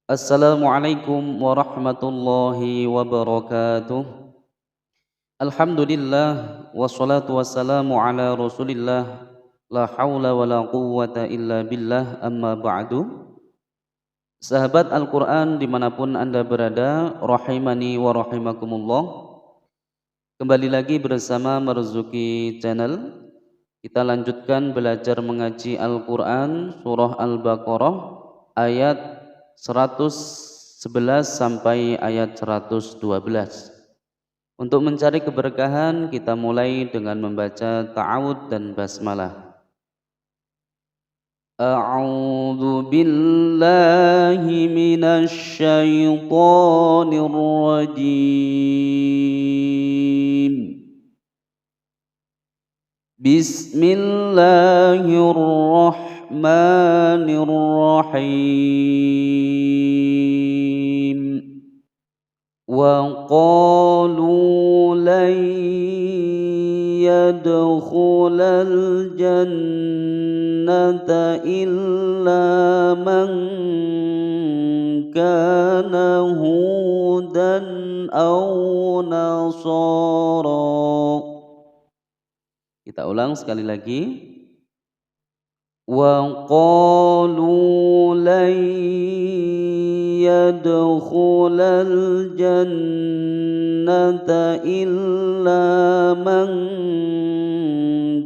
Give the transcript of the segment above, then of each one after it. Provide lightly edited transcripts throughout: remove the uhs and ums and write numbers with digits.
Assalamualaikum warahmatullahi wabarakatuh. Alhamdulillah wassalatu wassalamu ala Rasulillah. La haula wala quwwata illa billah, amma ba'du. Sahabat Al-Qur'an dimanapun Anda berada, rahimani wa rahimakumullah. Kembali lagi bersama Marzuki Channel. Kita lanjutkan belajar mengaji Al-Qur'an surah Al-Baqarah ayat 111 sampai ayat 112. Untuk mencari keberkahan, kita mulai dengan membaca ta'awud dan basmalah. A'udzu billahi minasy syaithanir rajim. Bismillahirrahmanirrahim. Wa qalu lan yadkhulal jannata illa man kana hudan aw nasara. Kita ulang sekali lagi. Wa qalu lan yadkhulal jannata illa man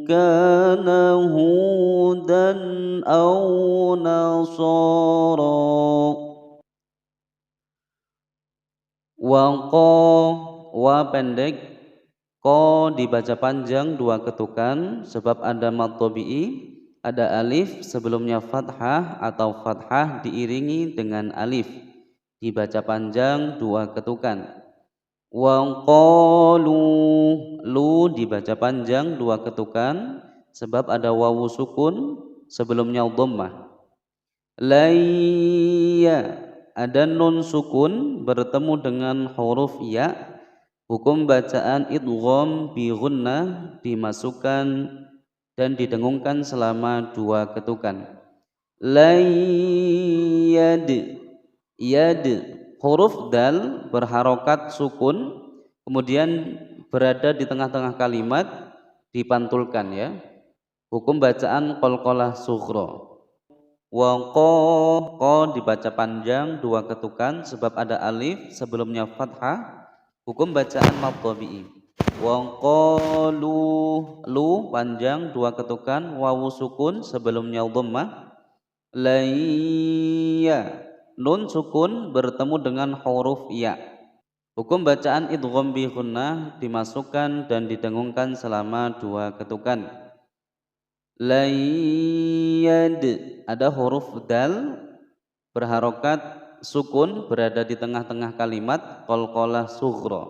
kana hudan aw nasara. Wa pendek, ko dibaca panjang dua ketukan sebab ada mad tabi'i, ada alif sebelumnya fathah atau fathah diiringi dengan alif, dibaca panjang dua ketukan. Wa qalu, lu dibaca panjang dua ketukan sebab ada wawu sukun sebelumnya dhammah. Layya, ada nun sukun bertemu dengan huruf ya. Hukum bacaan idgham bi gunnah, dimasukkan dan didengungkan selama dua ketukan. Layyad, yad, huruf dal berharokat sukun, kemudian berada di tengah-tengah kalimat, dipantulkan ya. Hukum bacaan qalqalah sughra. Wa qa dibaca panjang dua ketukan sebab ada alif sebelumnya fathah. Hukum bacaan mad tabi'i. Wa qalu, lu panjang dua ketukan, wawu sukun sebelumnya dhammah. Layya, nun sukun bertemu dengan huruf ya. Hukum bacaan idgham bi gunnah, dimasukkan dan didengungkan selama dua ketukan. Layyad, ada huruf dal berharokat sukun berada di tengah-tengah kalimat, qalqalah sughra,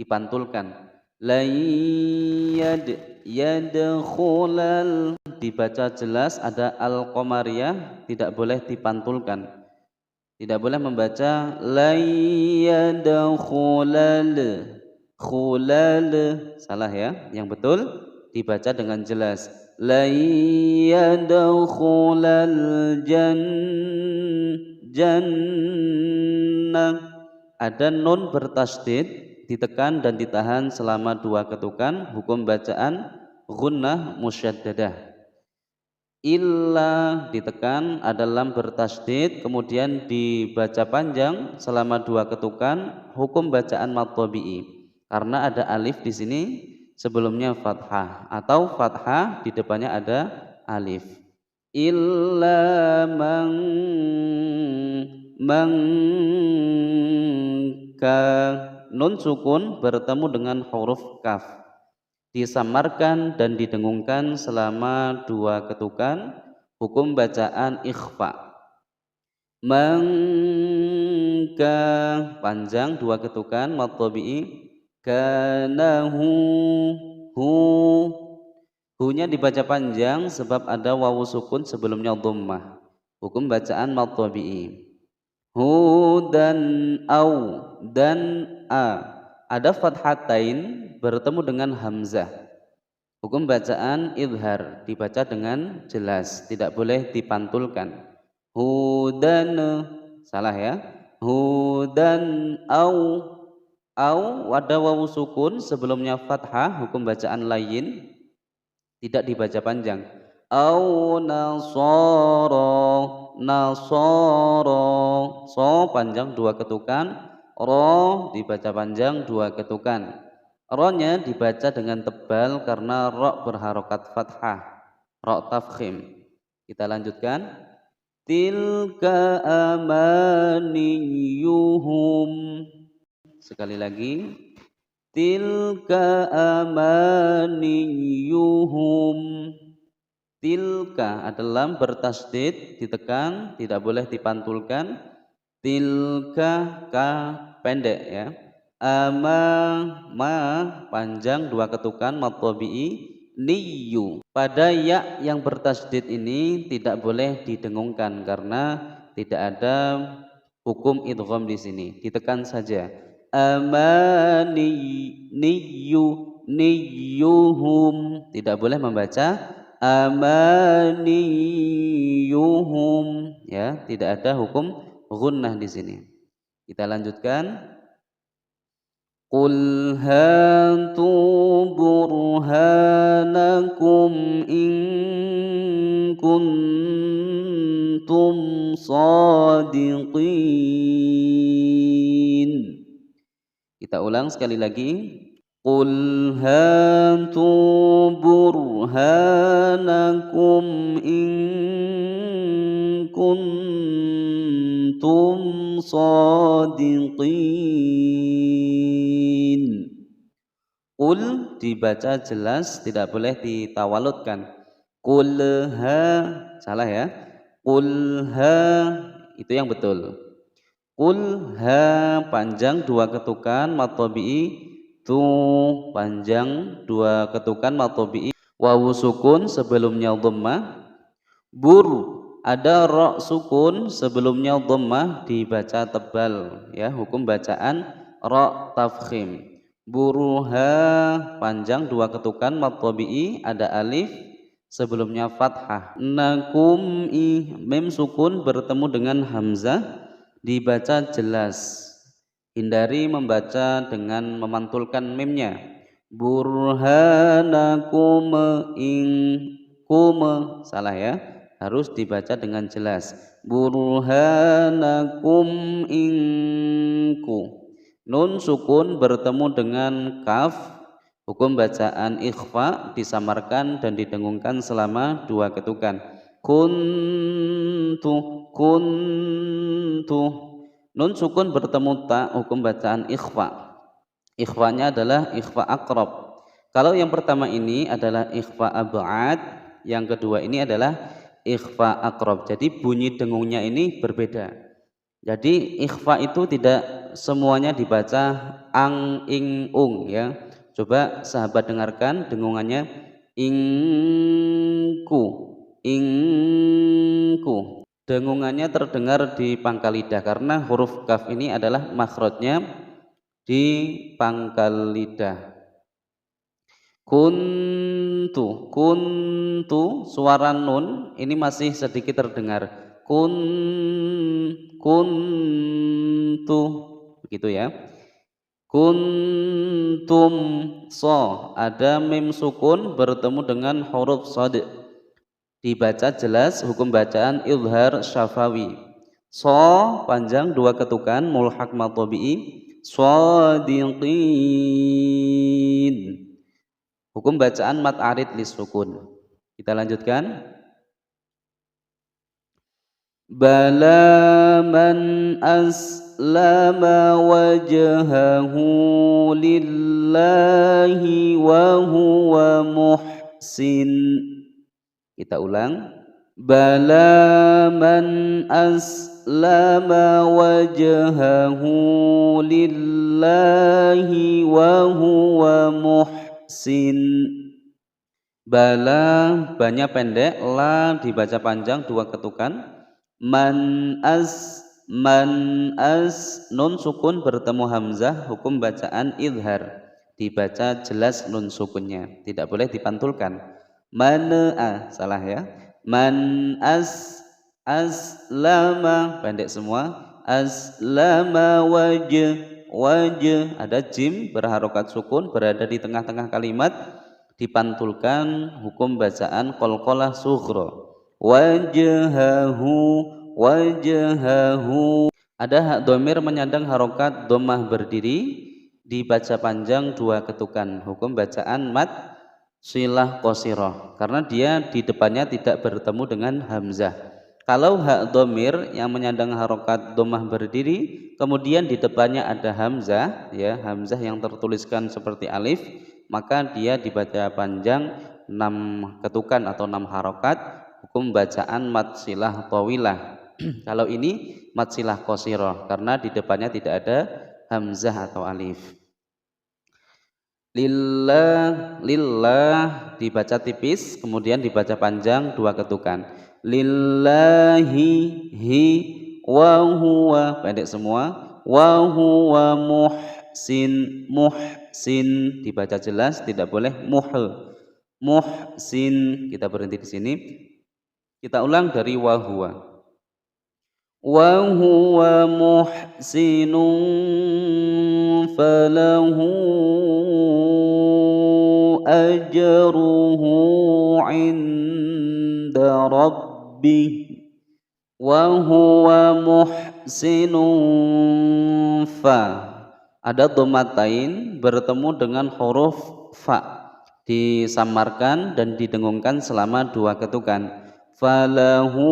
dipantulkan. Layyad, yadkhulal, dibaca jelas, ada al-qamariyah, tidak boleh dipantulkan. Tidak boleh membaca layyadkhulal, khulal, salah ya. Yang betul dibaca dengan jelas. Layyadkhulal jannah, ada nun bertasydid, ditekan dan ditahan selama dua ketukan. Hukum bacaan gunnah musyaddadah. Illa ditekan, ada lam bertasydid, kemudian dibaca panjang selama dua ketukan. Hukum bacaan mad tabi'i karena ada alif di sini sebelumnya fathah atau fathah di depannya ada alif. Illa ka, nun sukun bertemu dengan huruf kaf, disamarkan dan didengungkan selama dua ketukan. Hukum bacaan ikhfa. Mangka panjang dua ketukan mad tabi'i. Kana hu-nya dibaca panjang sebab ada wawu sukun sebelumnya dhammah. Hukum bacaan mad tabi'i. Hudan au, dan a, ada fathatain bertemu dengan hamzah. Hukum bacaan idhar, dibaca dengan jelas, tidak boleh dipantulkan. Hudan, salah ya. Hudan au ada wawu sukun sebelumnya fathah, hukum bacaan lain tidak dibaca panjang. Au nasoro so panjang dua ketukan, ro dibaca panjang dua ketukan. Ro-nya dibaca dengan tebal karena ro berharokat fathah, ro tafkhim. Kita lanjutkan. Tilka amaniyuhum. Sekali lagi. Tilka amaniyuhum. Tilka adalah bertasdid, ditekan, tidak boleh dipantulkan. Tilka ka pendek ya. Ma panjang dua ketukan mad tabi'i. Niyu pada ya yang bertasdid ini tidak boleh didengungkan karena tidak ada hukum idgham di sini, ditekan saja. Amani niyuhum, tidak boleh membaca amaniyuhum ya, tidak ada hukum gunnah di sini. Kita lanjutkan. Qul hatu burhanakum in kuntum shadiqin. Kita ulang sekali lagi. Qul hatu burhanakum in kuntum shadiqin. Qul dibaca jelas, tidak boleh ditawaludkan. Qul ha, salah ya. Qul ha itu yang betul. Qul ha panjang dua ketukan mad tabi'i, tu panjang dua ketukan mad tabi'i, wawu sukun sebelumnya dhammah. Bur ada ra sukun sebelumnya dhammah dibaca tebal ya, hukum bacaan ra tafkhim. Buruha panjang dua ketukan mad tabi'i, ada alif sebelumnya fathah. Nakum mim sukun bertemu dengan hamzah dibaca jelas, hindari membaca dengan memantulkan mimnya. Burhanakum kum, salah ya, harus dibaca dengan jelas. Burhanakum inku. Nun sukun bertemu dengan kaf, hukum bacaan ikhfa disamarkan dan didengungkan selama dua ketukan. Kuntu. Nun sukun bertemu ta, hukum bacaan ikhfa. Ikhfanya adalah ikhfa aqrab. Kalau yang pertama ini adalah ikhfa ab'ad, yang kedua ini adalah ikhfa aqrab. Jadi bunyi dengungnya ini berbeda. Jadi ikhfa itu tidak semuanya dibaca ang, ing, ung ya. Coba sahabat dengarkan dengungannya. Ingku. Dengungannya terdengar di pangkal lidah karena huruf kaf ini adalah makhrajnya di pangkal lidah. Kuntu suara nun ini masih sedikit terdengar. Kuntu begitu ya. Kuntum so ada mim sukun bertemu dengan huruf shad, dibaca jelas, hukum bacaan izhar syafawi. So panjang dua ketukan mulhaq mad tabi'i, shadiqin, hukum bacaan mad arid lis sukun. Kita lanjutkan. Bala man aslama wajhahu lillahi wa huwa muhsin. Kita ulang. Bala man aslama wajhahu lillahi wa huwa muhsin. Bala banyak pendek, la dibaca panjang dua ketukan. Man as nun sukun bertemu hamzah, hukum bacaan izhar, dibaca jelas nun sukunnya, tidak boleh dipantulkan. Man'a, salah ya. Man aslama pendek semua, aslama wajh, ada jim berharokat sukun berada di tengah-tengah kalimat, dipantulkan hukum bacaan qalqalah sughra. Wajhahu, ada hak domir menyandang harokat domah berdiri, dibaca panjang dua ketukan, hukum bacaan mad silah qasirah karena dia di depannya tidak bertemu dengan hamzah. Kalau hak domir yang menyandang harokat domah berdiri, kemudian di depannya ada hamzah, ya hamzah yang tertuliskan seperti alif, maka dia dibaca panjang 6 ketukan atau 6 harokat, hukum bacaan mad silah tawilah. Kalau ini mad silah qasirah karena di depannya tidak ada hamzah atau alif. Lillah dibaca tipis, kemudian dibaca panjang 2 ketukan. Lillahi hi wa huwa, pendek semua, wa huwa muhsin dibaca jelas, tidak boleh muhsin. Kita berhenti di sini. Kita ulang dari wa huwa muhsinun falahu ajruhu 'inda rabbih wa huwa muhsinun fa, ada dhammatain bertemu dengan huruf fa, disamarkan dan didengungkan selama 2 ketukan. Falahu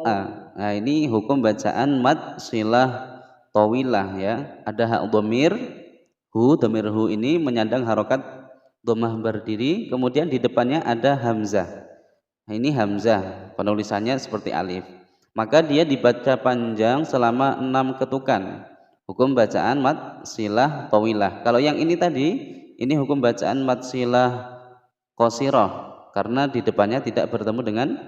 a, nah ini hukum bacaan mad silah tawilah, ya. Ada hak dhamir hu ini menyandang harokat dhammah berdiri, kemudian di depannya ada hamzah. Nah, ini hamzah penulisannya seperti alif, maka dia dibaca panjang selama 6 ketukan, hukum bacaan mad silah tawilah. Kalau yang ini tadi, ini hukum bacaan mad silah qasirah karena di depannya tidak bertemu dengan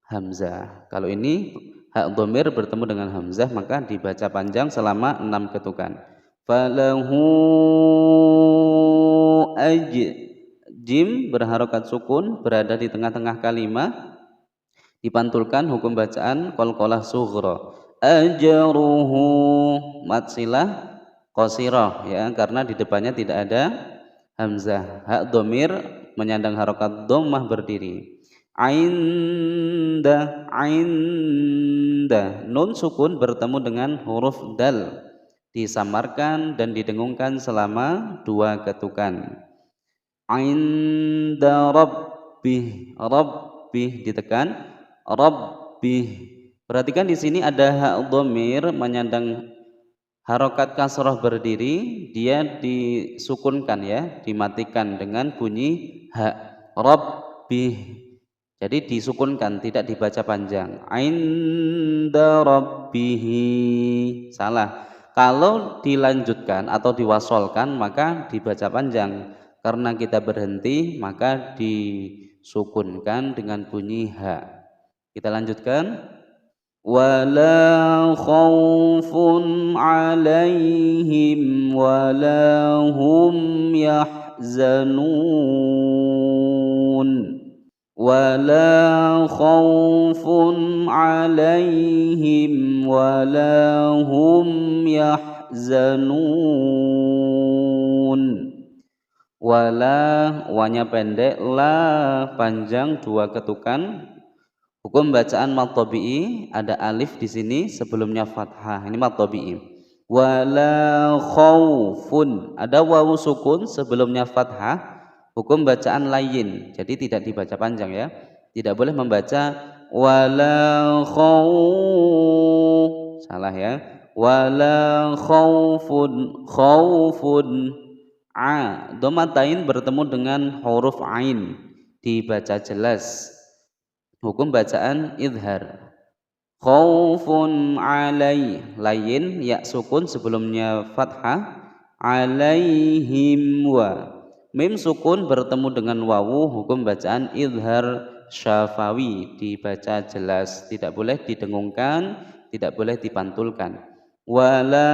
hamzah. Kalau ini hak dhamir bertemu dengan hamzah, maka dibaca panjang selama 6 ketukan. Falahu jim berharokat sukun berada di tengah-tengah kalimat, dipantulkan hukum bacaan qalqalah sughra. Ajruhu mad silah qasirah, ya karena di depannya tidak ada hamzah. Hak dhamir menyandang harokat dhammah berdiri. Ainda nun sukun bertemu dengan huruf dal, disamarkan dan didengungkan selama 2 ketukan. Ainda rabbih ditekan rabbih. Perhatikan di sini ada hak dhamir menyandang harokat kasrah berdiri, dia disukunkan, ya dimatikan dengan bunyi hak rabbih. Jadi disukunkan, tidak dibaca panjang. Ainda rabbihi, salah. Kalau dilanjutkan atau diwasolkan maka dibaca panjang. Karena kita berhenti maka disukunkan dengan bunyi ha. Kita lanjutkan. Wala khaufun alaihim wala hum yahzanun. Wala khaufun alaihim wala hum yahzanun. Wala, wanya pendek, la panjang 2 ketukan. Hukum bacaan mad tabi'i, ada alif di sini sebelumnya fathah, ini mad tabi'i. Wala khaufun, ada wawu sukun sebelumnya fathah, hukum bacaan layyin, jadi tidak dibaca panjang, ya. Tidak boleh membaca wala khauf, salah, ya. Wala khaufun a, dhammatain bertemu dengan huruf ain, dibaca jelas, hukum bacaan idhar. Khaufun alai, lain ya sukun sebelumnya fathah, alaihim wa, mim sukun bertemu dengan wawu, hukum bacaan idhar syafawi, dibaca jelas, tidak boleh didengungkan, tidak boleh dipantulkan. Wala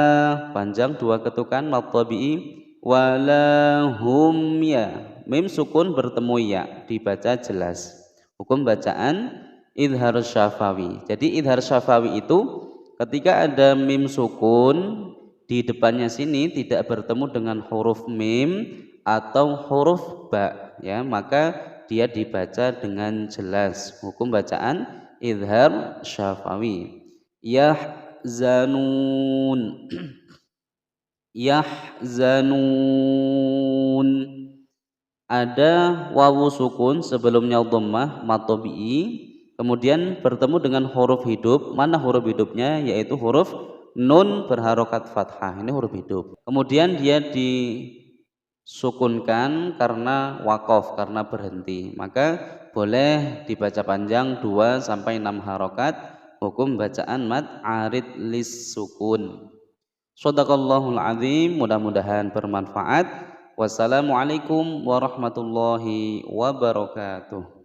panjang 2 ketukan mad tabi'i. Wala hum ya, mim sukun bertemu ya, dibaca jelas, hukum bacaan idhar syafawi. Jadi idhar syafawi itu Ketika ada mim sukun di depannya sini tidak bertemu dengan huruf mim atau huruf ba, ya, maka dia dibaca dengan jelas. Hukum bacaan idhar syafawi. Yahzanun. Yahzanun. Ada wawu sukun sebelumnya dhammah mad tabi'i, kemudian bertemu dengan huruf hidup. Mana huruf hidupnya? Yaitu huruf nun berharokat fathah. Ini huruf hidup. Kemudian dia disukunkan karena waqaf, karena berhenti. Maka boleh dibaca panjang 2 sampai 6 harokat. Hukum bacaan mad arid lis sukun. Shadaqallahul azim, mudah-mudahan bermanfaat. Wassalamualaikum warahmatullahi wabarakatuh.